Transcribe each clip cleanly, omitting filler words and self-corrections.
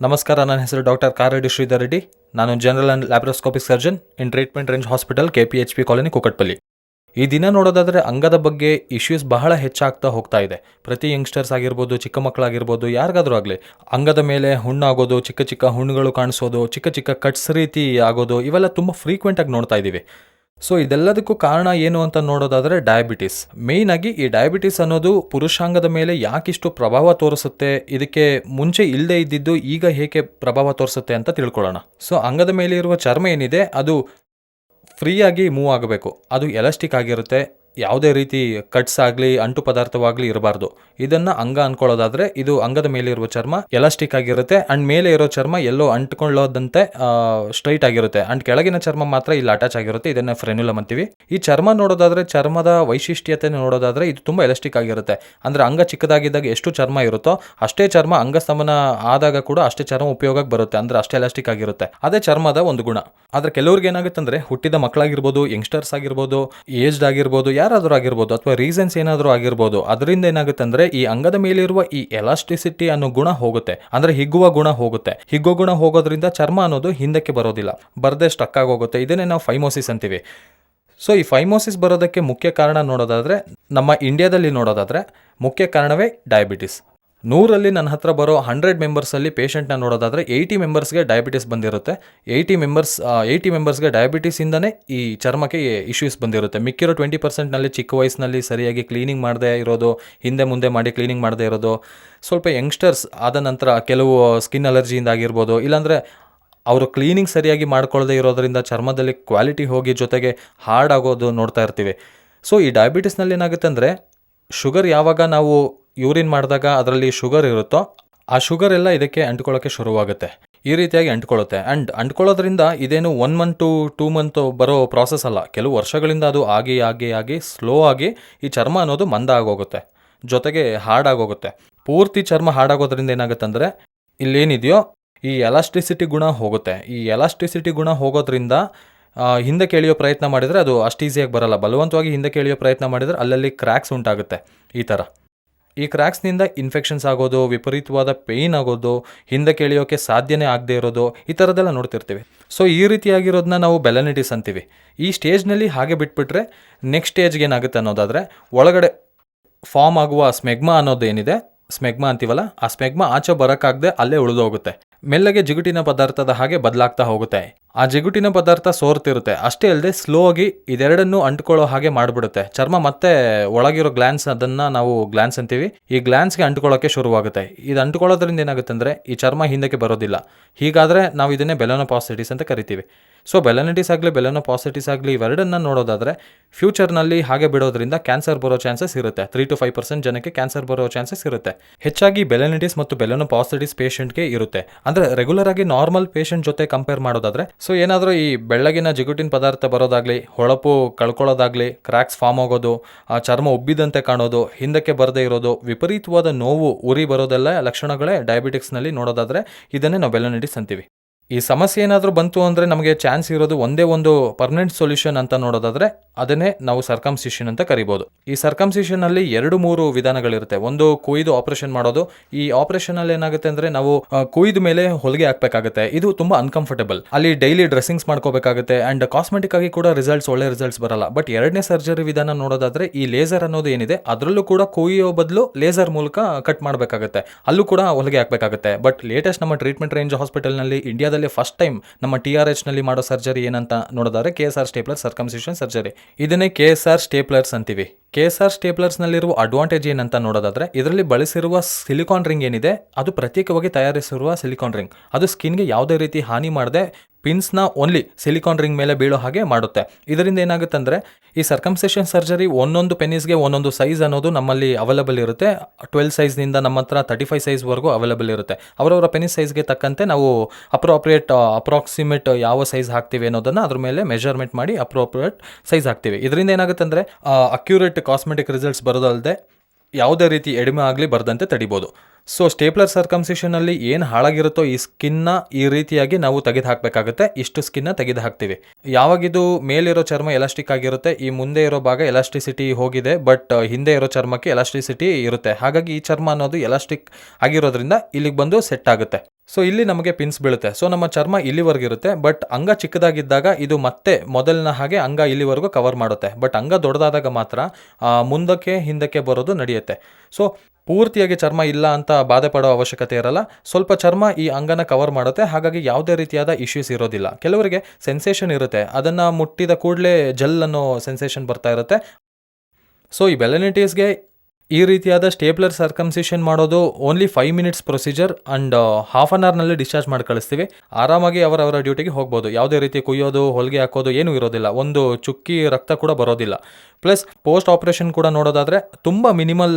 ನಮಸ್ಕಾರ, ನನ್ನ ಹೆಸರು ಡಾಕ್ಟರ್ ಕಾರೆಡ್ಡಿ ಶ್ರೀಧರ್ ರೆಡ್ಡಿ. ನಾನು general and laparoscopic surgeon in treatment range hospital, KPHP colony, Kukatpally. ಈ ದಿನ ನೋಡೋದಾದರೆ ಅಂಗದ ಬಗ್ಗೆ ಇಶ್ಯೂಸ್ ಬಹಳ ಹೆಚ್ಚಾಗ್ತಾ ಹೋಗ್ತಾ ಇದೆ. ಪ್ರತಿ ಯಂಗ್ಸ್ಟರ್ಸ್ ಆಗಿರ್ಬೋದು, ಚಿಕ್ಕ ಮಕ್ಕಳಾಗಿರ್ಬೋದು, ಯಾರಿಗಾದರೂ ಆಗಲಿ ಅಂಗದ ಮೇಲೆ ಹುಣ್ಣಾಗೋದು, ಚಿಕ್ಕ ಚಿಕ್ಕ ಹುಣ್ಣುಗಳು ಕಾಣಿಸೋದು, ಚಿಕ್ಕ ಚಿಕ್ಕ ಕಟ್ಸ್ ರೀತಿ ಆಗೋದು, ಇವೆಲ್ಲ ತುಂಬ ಫ್ರೀಕ್ವೆಂಟಾಗಿ ನೋಡ್ತಾ ಇದ್ದೀವಿ. ಸೊ ಇದೆಲ್ಲದಕ್ಕೂ ಕಾರಣ ಏನು ಅಂತ ನೋಡೋದಾದರೆ ಡಯಾಬಿಟಿಸ್. ಮೇಯ್ನಾಗಿ ಈ ಡಯಾಬಿಟಿಸ್ ಅನ್ನೋದು ಪುರುಷಾಂಗದ ಮೇಲೆ ಯಾಕಿಷ್ಟು ಪ್ರಭಾವ ತೋರಿಸುತ್ತೆ, ಇದಕ್ಕೆ ಮುಂಚೆ ಇಲ್ಲದೆ ಇದ್ದಿದ್ದು ಈಗ ಹೇಗೆ ಪ್ರಭಾವ ತೋರಿಸುತ್ತೆ ಅಂತ ತಿಳ್ಕೊಳ್ಳೋಣ. ಸೊ ಅಂಗದ ಮೇಲೆ ಇರುವ ಚರ್ಮ ಏನಿದೆ ಅದು ಫ್ರೀಯಾಗಿ ಮೂವ್ ಆಗಬೇಕು. ಅದು ಎಲಾಸ್ಟಿಕ್ ಆಗಿರುತ್ತೆ. ಯಾವುದೇ ರೀತಿ ಕಟ್ಸ್ ಆಗಲಿ ಅಂಟು ಪದಾರ್ಥವಾಗಲಿ ಇರಬಾರ್ದು. ಇದನ್ನು ಅಂಗ ಅಂದ್ಕೊಳ್ಳೋದಾದರೆ ಇದು ಅಂಗದ ಮೇಲೆ ಇರುವ ಚರ್ಮ ಎಲಾಸ್ಟಿಕ್ ಆಗಿರುತ್ತೆ ಆ್ಯಂಡ್ ಮೇಲೆ ಇರೋ ಚರ್ಮ ಎಲ್ಲೋ ಅಂಟ್ಕೊಳ್ಳೋದಂತೆ ಸ್ಟ್ರೈಟ್ ಆಗಿರುತ್ತೆ ಆ್ಯಂಡ್ ಕೆಳಗಿನ ಚರ್ಮ ಮಾತ್ರ ಇಲ್ಲಿ ಅಟ್ಯಾಚ್ ಆಗಿರುತ್ತೆ. ಇದನ್ನು ಫ್ರೆನ್ಯುಲಮ್ ಅಂತೀವಿ. ಈ ಚರ್ಮ ನೋಡೋದಾದರೆ, ಚರ್ಮದ ವೈಶಿಷ್ಟ್ಯತೆ ನೋಡೋದಾದರೆ ಇದು ತುಂಬ ಎಲಾಸ್ಟಿಕ್ ಆಗಿರುತ್ತೆ. ಅಂದರೆ ಅಂಗ ಚಿಕ್ಕದಾಗಿದ್ದಾಗ ಎಷ್ಟು ಚರ್ಮ ಇರುತ್ತೋ ಅಷ್ಟೇ ಚರ್ಮ ಅಂಗಸ್ತಂಭನ ಆದಾಗ ಕೂಡ ಅಷ್ಟೇ ಚರ್ಮ ಉಪಯೋಗಕ್ಕೆ ಬರುತ್ತೆ. ಅಂದರೆ ಅಷ್ಟೇ ಎಲಾಸ್ಟಿಕ್ ಆಗಿರುತ್ತೆ. ಅದೇ ಚರ್ಮದ ಒಂದು ಗುಣ. ಆದರೆ ಕೆಲವ್ರಿಗೆ ಏನಾಗುತ್ತೆ ಅಂದರೆ, ಹುಟ್ಟಿದ ಮಕ್ಕಳಾಗಿರ್ಬೋದು, ಯಂಗ್ಸ್ಟರ್ಸ್ ಆಗಿರ್ಬೋದು, ಏಜ್ಡ್ ಆಗಿರ್ಬೋದು, ಯಾರಾದರೂ ಆಗಿರ್ಬೋದು, ಅಥವಾ ರೀಸನ್ಸ್ ಏನಾದರೂ ಆಗಿರ್ಬೋದು, ಅದರಿಂದ ಏನಾಗುತ್ತೆ ಅಂದರೆ ಈ ಅಂಗದ ಮೇಲಿರುವ ಈ ಎಲಾಸ್ಟಿಸಿಟಿ ಅನ್ನೋ ಗುಣ ಹೋಗುತ್ತೆ. ಅಂದರೆ ಹಿಗ್ಗುವ ಗುಣ ಹೋಗುತ್ತೆ. ಹಿಗ್ಗುವ ಗುಣ ಹೋಗೋದ್ರಿಂದ ಚರ್ಮ ಅನ್ನೋದು ಹಿಂದಕ್ಕೆ ಬರೋದಿಲ್ಲ, ಬರದೆ ಸ್ಟಕ್ ಆಗೋಗುತ್ತೆ. ಇದನ್ನೇ ನಾವು ಫೈಮೋಸಿಸ್ ಅಂತೀವಿ. ಸೊ ಈ ಫೈಮೋಸಿಸ್ ಬರೋದಕ್ಕೆ ಮುಖ್ಯ ಕಾರಣ ನೋಡೋದಾದರೆ, ನಮ್ಮ ಇಂಡಿಯಾದಲ್ಲಿ ನೋಡೋದಾದರೆ ಮುಖ್ಯ ಕಾರಣವೇ ಡಯಾಬಿಟಿಸ್. 100ರಲ್ಲಿ ನನ್ನ ಹತ್ರ ಬರೋ 100 ಮೆಂಬರ್ಸಲ್ಲಿ ಪೇಷಂಟ್ನ ನೋಡೋದಾದರೆ 80 ಮೆಂಬರ್ಸ್ಗೆ ಡಯಾಬಿಟಿಸ್ ಬಂದಿರುತ್ತೆ. 80 ಮೆಂಬರ್ಸ್ಗೆ ಡಯಾಬಿಟಿಸಿಂದನೇ ಈ ಚರ್ಮಕ್ಕೆ ಇಶ್ಯೂಸ್ ಬಂದಿರುತ್ತೆ. ಮಿಕ್ಕಿರೋ 20%ನಲ್ಲಿ ಚಿಕ್ಕ ವಯಸ್ಸಿನಲ್ಲಿ ಸರಿಯಾಗಿ ಕ್ಲೀನಿಂಗ್ ಮಾಡದೇ ಇರೋದು, ಹಿಂದೆ ಮುಂದೆ ಮಾಡಿ ಕ್ಲೀನಿಂಗ್ ಮಾಡದೇ ಇರೋದು, ಸ್ವಲ್ಪ ಯಂಗ್ಸ್ಟರ್ಸ್ ಆದ ನಂತರ ಕೆಲವು ಸ್ಕಿನ್ ಅಲರ್ಜಿಯಿಂದ ಆಗಿರ್ಬೋದು, ಇಲ್ಲಾಂದರೆ ಅವರು ಕ್ಲೀನಿಂಗ್ ಸರಿಯಾಗಿ ಮಾಡ್ಕೊಳ್ಳದೆ ಇರೋದರಿಂದ ಚರ್ಮದಲ್ಲಿ ಕ್ವಾಲಿಟಿ ಹೋಗಿ ಜೊತೆಗೆ ಹಾರ್ಡ್ ಆಗೋದು ನೋಡ್ತಾ ಇರ್ತೀವಿ. ಸೊ ಈ ಡಯಾಬಿಟಿಸ್ನಲ್ಲಿ ಏನಾಗುತ್ತೆ ಅಂದರೆ, ಶುಗರ್ ಯಾವಾಗ ನಾವು ಯೂರಿನ್ ಮಾಡಿದಾಗ ಅದರಲ್ಲಿ ಶುಗರ್ ಇರುತ್ತೋ ಆ ಶುಗರ್ ಎಲ್ಲ ಇದಕ್ಕೆ ಅಂಟ್ಕೊಳ್ಳೋಕ್ಕೆ ಶುರುವಾಗುತ್ತೆ. ಈ ರೀತಿಯಾಗಿ ಅಂಟ್ಕೊಳ್ಳುತ್ತೆ. ಆ್ಯಂಡ್ ಅಂಟ್ಕೊಳ್ಳೋದ್ರಿಂದ ಇದೇನು 1 ಮಂತ್ ಟು 2 ಮಂತ್ ಬರೋ ಪ್ರಾಸೆಸ್ ಅಲ್ಲ. ಕೆಲವು ವರ್ಷಗಳಿಂದ ಅದು ಆಗಿ ಸ್ಲೋ ಆಗಿ ಈ ಚರ್ಮ ಅನ್ನೋದು ಮಂದ ಆಗೋಗುತ್ತೆ, ಜೊತೆಗೆ ಹಾರ್ಡ್ ಆಗೋಗುತ್ತೆ. ಪೂರ್ತಿ ಚರ್ಮ ಹಾರ್ಡ್ ಆಗೋದ್ರಿಂದ ಏನಾಗುತ್ತೆ ಅಂದರೆ, ಇಲ್ಲೇನಿದೆಯೋ ಈ ಎಲಾಸ್ಟಿಸಿಟಿ ಗುಣ ಹೋಗುತ್ತೆ. ಈ ಎಲಾಸ್ಟಿಸಿಟಿ ಗುಣ ಹೋಗೋದ್ರಿಂದ ಹಿಂದಕ್ಕೆ ಎಳೆಯೋ ಪ್ರಯತ್ನ ಮಾಡಿದರೆ ಅದು ಅಷ್ಟು ಈಸಿಯಾಗಿ ಬರಲ್ಲ. ಬಲವಂತವಾಗಿ ಹಿಂದಕ್ಕೆ ಎಳೆಯೋ ಪ್ರಯತ್ನ ಮಾಡಿದರೆ ಅಲ್ಲಲ್ಲಿ ಕ್ರ್ಯಾಕ್ಸ್ ಉಂಟಾಗುತ್ತೆ. ಈ ಥರ ಈ ಕ್ರ್ಯಾಕ್ಸ್ನಿಂದ ಇನ್ಫೆಕ್ಷನ್ಸ್ ಆಗೋದು, ವಿಪರೀತವಾದ ಪೇಯ್ನ್ ಆಗೋದು, ಹಿಂದಕ್ಕೆ ಎಳೆಯೋಕ್ಕೆ ಸಾಧ್ಯನೇ ಆಗದೆ ಇರೋದು, ಈ ಥರದ್ದೆಲ್ಲ ನೋಡ್ತಿರ್ತೀವಿ. ಸೊ ಈ ರೀತಿಯಾಗಿರೋದನ್ನ ನಾವು ಬೆಲನಿಟಿಸ್ ಅಂತೀವಿ. ಈ ಸ್ಟೇಜ್ನಲ್ಲಿ ಹಾಗೆ ಬಿಟ್ಬಿಟ್ರೆ ನೆಕ್ಸ್ಟ್ ಸ್ಟೇಜ್ಗೆ ಏನಾಗುತ್ತೆ ಅನ್ನೋದಾದರೆ, ಒಳಗಡೆ ಫಾರ್ಮ್ ಆಗುವ ಸ್ಮೆಗ್ಮಾ ಅನ್ನೋದೇನಿದೆ, ಸ್ಮೆಗ್ಮಾ ಅಂತೀವಲ್ಲ, ಆ ಸ್ಮೆಗ್ಮಾ ಆಚೆ ಬರೋಕ್ಕಾಗದೆ ಅಲ್ಲೇ ಉಳಿದೋಗುತ್ತೆ. ಮೆಲ್ಲಗೆ ಜಿಗುಟಿನ ಪದಾರ್ಥದ ಹಾಗೆ ಬದಲಾಗ್ತಾ ಹೋಗುತ್ತೆ. ಆ ಜಿಗುಟಿನ ಪದಾರ್ಥ ಸೋರ್ತಿರುತ್ತೆ. ಅಷ್ಟೇ ಅಲ್ಲದೆ ಸ್ಲೋ ಆಗಿ ಇದೆರಡನ್ನೂ ಅಂಟ್ಕೊಳ್ಳೋ ಹಾಗೆ ಮಾಡಿಬಿಡುತ್ತೆ. ಚರ್ಮ ಮತ್ತೆ ಒಳಗಿರೋ ಗ್ಲ್ಯಾನ್ಸ್, ಅದನ್ನು ನಾವು ಗ್ಲ್ಯಾನ್ಸ್ ಅಂತೀವಿ, ಈ ಗ್ಲ್ಯಾನ್ಸ್ಗೆ ಅಂಟ್ಕೊಳ್ಳೋಕ್ಕೆ ಶುರುವಾಗುತ್ತೆ. ಇದು ಅಂಟ್ಕೊಳ್ಳೋದ್ರಿಂದ ಏನಾಗುತ್ತೆ ಅಂದರೆ ಈ ಚರ್ಮ ಹಿಂದಕ್ಕೆ ಬರೋದಿಲ್ಲ. ಹೀಗಾದರೆ ನಾವು ಇದನ್ನೇ ಬೆಲನೋಪಾಸಿಟಿಸ್ ಅಂತ ಕರಿತೀವಿ. ಸೊ ಬೆಲನಿಟಿಸ್ ಆಗಲಿ ಬೆಲನೋಪಾಸಿಟಿಸ್ ಆಗಲಿ ಇವೆರಡನ್ನ ನೋಡೋದಾದರೆ ಫ್ಯೂಚರ್ನಲ್ಲಿ ಹಾಗೆ ಬಿಡೋದ್ರಿಂದ ಕ್ಯಾನ್ಸರ್ ಬರೋ ಚಾನ್ಸಸ್ ಇರುತ್ತೆ. 3 to 5% ಜನಕ್ಕೆ ಕ್ಯಾನ್ಸರ್ ಬರೋ ಚಾನ್ಸಸ್ ಇರುತ್ತೆ. ಹೆಚ್ಚಾಗಿ ಬೆಲನಿಟಿಸ್ ಮತ್ತು ಬೆಲನೋಪಾಸಿಟಿಸ್ ಪೇಷಂಟ್ಗೆ ಇರುತ್ತೆ. ಅಂದರೆ ರೆಗ್ಯುಲರ್ ಆಗಿ ನಾರ್ಮಲ್ ಪೇಷಂಟ್ ಜೊತೆ ಕಂಪೇರ್ ಮಾಡೋದಾದರೆ, ಸೊ ಏನಾದರೂ ಈ ಬೆಳ್ಳಗಿನ ಜಿಗುಟಿನ ಪದಾರ್ಥ ಬರೋದಾಗಲಿ, ಹೊಳಪು ಕಳ್ಕೊಳ್ಳೋದಾಗಲಿ, ಕ್ರ್ಯಾಕ್ಸ್ ಫಾರ್ಮ್ ಆಗೋದು, ಆ ಚರ್ಮ ಉಬ್ಬಿದಂತೆ ಕಾಣೋದು, ಹಿಂದಕ್ಕೆ ಬರದೇ ಇರೋದು, ವಿಪರೀತವಾದ ನೋವು, ಉರಿ ಬರೋದೆಲ್ಲ ಲಕ್ಷಣಗಳೇ ಡಯಾಬಿಟಿಕ್ಸ್ನಲ್ಲಿ ನೋಡೋದಾದರೆ ಇದನ್ನೇ ನಾವು ಬೆಲನಿಟಿಸ್ ಅಂತೀವಿ. ಈ ಸಮಸ್ಯೆ ಏನಾದರೂ ಬಂತು ಅಂದರೆ ನಮಗೆ ಚಾನ್ಸ್ ಇರೋದು ಒಂದೇ ಒಂದು ಪರ್ಮನೆಂಟ್ ಸೊಲ್ಯೂಷನ್ ಅಂತ ನೋಡೋದಾದರೆ ಅದನ್ನೇ ನಾವು ಸರ್ಕಮ್ಸಿಷನ್ ಅಂತ ಕರಿಬೋದು. ಈ ಸರ್ಕಮ್ಸಿಷನಲ್ಲಿ 2-3 ವಿಧಾನಗಳಿರುತ್ತೆ. ಒಂದು ಕುಯ್ದು ಆಪರೇಷನ್ ಮಾಡೋದು. ಈ ಆಪರೇಷನಲ್ಲಿ ಏನಾಗುತ್ತೆ ಅಂದರೆ ನಾವು ಕುಯ್ದ ಮೇಲೆ ಹೊಲಿಗೆ ಹಾಕಬೇಕಾಗುತ್ತೆ. ಇದು ತುಂಬ ಅನ್ಕಂಫರ್ಟಬಲ್. ಅಲ್ಲಿ ಡೈಲಿ ಡ್ರೆಸ್ಸಿಂಗ್ಸ್ ಮಾಡ್ಕೋಬೇಕಾಗುತ್ತೆ ಆ್ಯಂಡ್ ಕಾಸ್ಮೆಟಿಕ್ ಆಗಿ ಕೂಡ ಒಳ್ಳೆ ರಿಸಲ್ಟ್ಸ್ ಬರಲ್ಲ. ಬಟ್ ಎರಡನೇ ಸರ್ಜರಿ ವಿಧಾನ ನೋಡೋದಾದರೆ ಈ ಲೇಸರ್ ಅನ್ನೋದು ಏನಿದೆ ಅದರಲ್ಲೂ ಕೂಡ ಕುಯ್ಯೋ ಬದಲು ಲೇಸರ್ ಮೂಲಕ ಕಟ್ ಮಾಡಬೇಕಾಗುತ್ತೆ. ಅಲ್ಲೂ ಕೂಡ ಹೊಲಿಗೆ ಹಾಕಬೇಕಾಗುತ್ತೆ. ಬಟ್ ಲೇಟೆಸ್ಟ್ ನಮ್ಮ ಟ್ರೀಟ್ಮೆಂಟ್ ರೇಂಜ್ ಹಾಸ್ಪಿಟಲ್ನಲ್ಲಿ ಇಂಡಿಯಾದಲ್ಲಿ ಫಸ್ಟ್ ಟೈಮ್ ನಮ್ಮ TRH ನಲ್ಲಿ ಮಾಡೋ ಸರ್ಜರಿ ಏನಂತ ನೋಡೋದಾದ್ರೆ KSR ಸ್ಟೇಪ್ಲರ್ ಸರ್ಕಮ್ಸಿಷನ್ ಸರ್ಜರಿ. ಇದನ್ನೇ KSR ಸ್ಟೇಪ್ಲರ್ಸ್ ಅಂತೀವಿ. KSR ಸ್ಟೇಪ್ಲರ್ಸ್ನಲ್ಲಿರುವ ಅಡ್ವಾಂಟೇಜ್ ಏನಂತ ನೋಡೋದಾದರೆ, ಇದರಲ್ಲಿ ಬಳಸಿರುವ ಸಿಲಿಕಾನ್ ರಿಂಗ್ ಏನಿದೆ ಅದು ಪ್ರತ್ಯೇಕವಾಗಿ ತಯಾರಿಸಿರುವ ಸಿಲಿಕಾನ್ ರಿಂಗ್. ಅದು ಸ್ಕಿನ್ಗೆ ಯಾವುದೇ ರೀತಿ ಹಾನಿ ಮಾಡದೆ ಪಿನ್ಸ್ನ ಓನ್ಲಿ ಸಿಲಿಕಾನ್ ರಿಂಗ್ ಮೇಲೆ ಬೀಳೋ ಹಾಗೆ ಮಾಡುತ್ತೆ. ಇದರಿಂದ ಏನಾಗುತ್ತೆ ಅಂದರೆ ಈ ಸರ್ಕಮ್ಸಿಷನ್ ಸರ್ಜರಿ ಒಂದೊಂದು ಪೆನಿಸ್ಗೆ ಒಂದೊಂದು ಸೈಜ್ ಅನ್ನೋದು ನಮ್ಮಲ್ಲಿ ಅವೈಲಬಲ್ ಇರುತ್ತೆ. 12 ಸೈಜ್ನಿಂದ ನಮ್ಮ ಹತ್ರ 35 ಸೈಜ್ವರೆಗೂ ಅವೈಲಬಲ್ ಇರುತ್ತೆ. ಅವರವರ ಪೆನಿಸ್ ಸೈಜ್ಗೆ ತಕ್ಕಂತೆ ನಾವು ಅಪ್ರಾಕ್ಸಿಮೇಟ್ ಯಾವ ಸೈಜ್ ಹಾಕ್ತೀವಿ ಅನ್ನೋದನ್ನು ಅದ್ರ ಮೇಲೆ ಮೆಜರ್ಮೆಂಟ್ ಮಾಡಿ ಅಪ್ರೋಪ್ರಿಯೇಟ್ ಸೈಜ್ ಹಾಕ್ತೀವಿ. ಇದರಿಂದ ಏನಾಗುತ್ತೆ ಅಂದರೆ ಅಕ್ಯುರೇಟ್ ಕಾಸ್ಮೆಟಿಕ್ ರಿಸಲ್ಟ್ಸ್ ಬರೋದಲ್ಲದೆ ಯಾವುದೇ ರೀತಿ ಎಡಿಮೆ ಆಗಲಿ ಬರದಂತೆ ತಡಿಬೋದು. ಸೊ ಸ್ಟೇಪ್ಲರ್ ಸರ್ಕಮ್ಸಿಷನಲ್ಲಿ ಏನು ಹಾಳಾಗಿರುತ್ತೋ ಈ ಸ್ಕಿನ್ನ ಈ ರೀತಿಯಾಗಿ ನಾವು ತೆಗೆದು ಹಾಕಬೇಕಾಗುತ್ತೆ. ಇಷ್ಟು ಸ್ಕಿನ್ನ ತೆಗೆದು ಹಾಕ್ತೀವಿ. ಯಾವಾಗಿದು ಮೇಲಿರೋ ಚರ್ಮ ಎಲಾಸ್ಟಿಕ್ ಆಗಿರುತ್ತೆ, ಈ ಮುಂದೆ ಇರೋ ಭಾಗ ಎಲಾಸ್ಟಿಸಿಟಿ ಹೋಗಿದೆ, ಬಟ್ ಹಿಂದೆ ಇರೋ ಚರ್ಮಕ್ಕೆ ಎಲಾಸ್ಟಿಸಿಟಿ ಇರುತ್ತೆ. ಹಾಗಾಗಿ ಈ ಚರ್ಮ ಅನ್ನೋದು ಎಲಾಸ್ಟಿಕ್ ಆಗಿರೋದ್ರಿಂದ ಇಲ್ಲಿಗೆ ಬಂದು ಸೆಟ್ ಆಗುತ್ತೆ. ಸೊ ಇಲ್ಲಿ ನಮಗೆ ಪಿನ್ಸ್ ಬೀಳುತ್ತೆ. ಸೊ ನಮ್ಮ ಚರ್ಮ ಇಲ್ಲಿವರೆಗೆ ಇರುತ್ತೆ, ಬಟ್ ಅಂಗ ಚಿಕ್ಕದಾಗಿದ್ದಾಗ ಇದು ಮತ್ತೆ ಮೊದಲಿನ ಹಾಗೆ ಅಂಗ ಇಲ್ಲಿವರೆಗೂ ಕವರ್ ಮಾಡುತ್ತೆ. ಬಟ್ ಅಂಗ ದೊಡ್ಡದಾದಾಗ ಮಾತ್ರ ಮುಂದಕ್ಕೆ ಹಿಂದಕ್ಕೆ ಬರೋದು ನಡೆಯುತ್ತೆ. ಸೊ ಪೂರ್ತಿಯಾಗಿ ಚರ್ಮ ಇಲ್ಲ ಅಂತ ಬಾಧೆ ಪಡೋ ಅವಶ್ಯಕತೆ ಇರಲ್ಲ. ಸ್ವಲ್ಪ ಚರ್ಮ ಈ ಅಂಗನ ಕವರ್ ಮಾಡುತ್ತೆ, ಹಾಗಾಗಿ ಯಾವುದೇ ರೀತಿಯಾದ ಇಶ್ಯೂಸ್ ಇರೋದಿಲ್ಲ. ಕೆಲವರಿಗೆ ಸೆನ್ಸೇಷನ್ ಇರುತ್ತೆ, ಅದನ್ನು ಮುಟ್ಟಿದ ಕೂಡಲೇ ಜೆಲ್ ಅನ್ನೋ ಸೆನ್ಸೇಷನ್ ಬರ್ತಾ ಇರುತ್ತೆ. ಸೊ ಈ ಬೆಲೆನಿಟೀಸ್ಗೆ ಈ ರೀತಿಯಾದ ಸ್ಟೇಪ್ಲರ್ ಸರ್ಕಮ್ಸಿಷನ್ ಮಾಡೋದು only 5 minutes procedure and half an ಅವರ್ನಲ್ಲಿ ಡಿಸ್ಚಾರ್ಜ್ ಮಾಡಿ ಕಳಿಸ್ತೀವಿ. ಆರಾಮಾಗಿ ಅವರವರ ಡ್ಯೂಟಿಗೆ ಹೋಗ್ಬೋದು. ಯಾವುದೇ ರೀತಿ ಕುಯ್ಯೋದು, ಹೊಲಿಗೆ ಹಾಕೋದು ಏನೂ ಇರೋದಿಲ್ಲ. ಒಂದು ಚುಕ್ಕಿ ರಕ್ತ ಕೂಡ ಬರೋದಿಲ್ಲ. ಪ್ಲಸ್ ಪೋಸ್ಟ್ ಆಪ್ರೇಷನ್ ಕೂಡ ನೋಡೋದಾದರೆ ತುಂಬ ಮಿನಿಮಲ್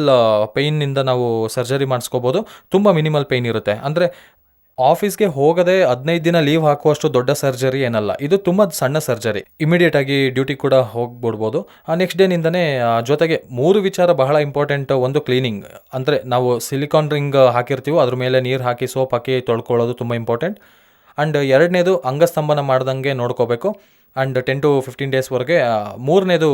ಪೇಯ್ನಿಂದ ನಾವು ಸರ್ಜರಿ ಮಾಡಿಸ್ಕೋಬೋದು. ತುಂಬ ಮಿನಿಮಲ್ ಪೇಯ್ನ್ ಇರುತ್ತೆ. ಅಂದರೆ ಆಫೀಸ್ಗೆ ಹೋಗದೆ 15 ದಿನ ಲೀವ್ ಹಾಕುವಷ್ಟು ದೊಡ್ಡ ಸರ್ಜರಿ ಏನಲ್ಲ. ಇದು ತುಂಬ ಸಣ್ಣ ಸರ್ಜರಿ. ಇಮಿಡಿಯೇಟ್ ಆಗಿ ಡ್ಯೂಟಿ ಕೂಡ ಹೋಗ್ಬಿಡ್ಬೋದು. ನೆಕ್ಸ್ಟ್ ಡೇನಿಂದನೇ ಜೊತೆಗೆ 3 ವಿಚಾರ ಬಹಳ ಇಂಪಾರ್ಟೆಂಟ್. ಒಂದು ಕ್ಲೀನಿಂಗ್, ಅಂದರೆ ನಾವು ಸಿಲಿಕಾನ್ ರಿಂಗ್ ಹಾಕಿರ್ತೀವೋ ಅದ್ರ ಮೇಲೆ ನೀರು ಹಾಕಿ ಸೋಪ್ ಹಾಕಿ ತೊಳ್ಕೊಳ್ಳೋದು ತುಂಬ ಇಂಪಾರ್ಟೆಂಟ್. ಆ್ಯಂಡ್ ಎರಡನೇದು ಅಂಗಸ್ತಂಭನ ಮಾಡ್ದಂಗೆ ನೋಡ್ಕೋಬೇಕು. And 10 to 15 ಡೇಸ್ವರೆಗೆ. ಮೂರನೇದು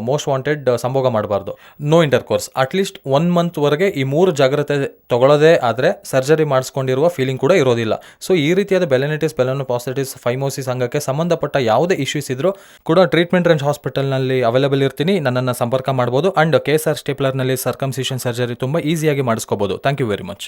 ಮೋಸ್ಟ್ ವಾಂಟೆಡ್, ಸಂಭೋಗ ಮಾಡಬಾರ್ದು, ನೋ ಇಂಟರ್ಕೋರ್ಸ್. ಅಟ್ಲೀಸ್ಟ್ 1 ಮಂತ್ವರೆಗೆ ಈ 3 ಜಾಗ್ರತೆ ತಗೊಳ್ಳೋದೇ ಆದರೆ ಸರ್ಜರಿ ಮಾಡಿಸ್ಕೊಂಡಿರುವ ಫೀಲಿಂಗ್ ಕೂಡ ಇರೋದಿಲ್ಲ. ಸೊ ಈ ರೀತಿಯಾದ ಬೆಲೆನಿಟಿಸ್, ಬೆಲೆನೋಪಾಸಿಟಿಸ್, ಫೈಮೋಸಿಸ್ ಅಂಗಕ್ಕೆ ಸಂಬಂಧಪಟ್ಟ ಯಾವುದೇ ಇಶ್ಯೂಸ್ ಇದ್ರೂ ಕೂಡ ಟ್ರೀಟ್ಮೆಂಟ್ ರೇಂಜ್ ಹಾಸ್ಪಿಟಲ್ನಲ್ಲಿ ಅವೈಲೇಬಲ್ ಇರ್ತೀನಿ. ನನ್ನನ್ನು ಸಂಪರ್ಕ ಮಾಡ್ಬೋದು. ಆ್ಯಂಡ್ KSR ಸ್ಟೇಪ್ಲರ್ನಲ್ಲಿ ಸರ್ಕಮ್ಸಿಷನ್ ಸರ್ಜರಿ ತುಂಬ ಈಸಿಯಾಗಿ ಮಾಡಿಸ್ಕೋಬೋದು. Thank you very much.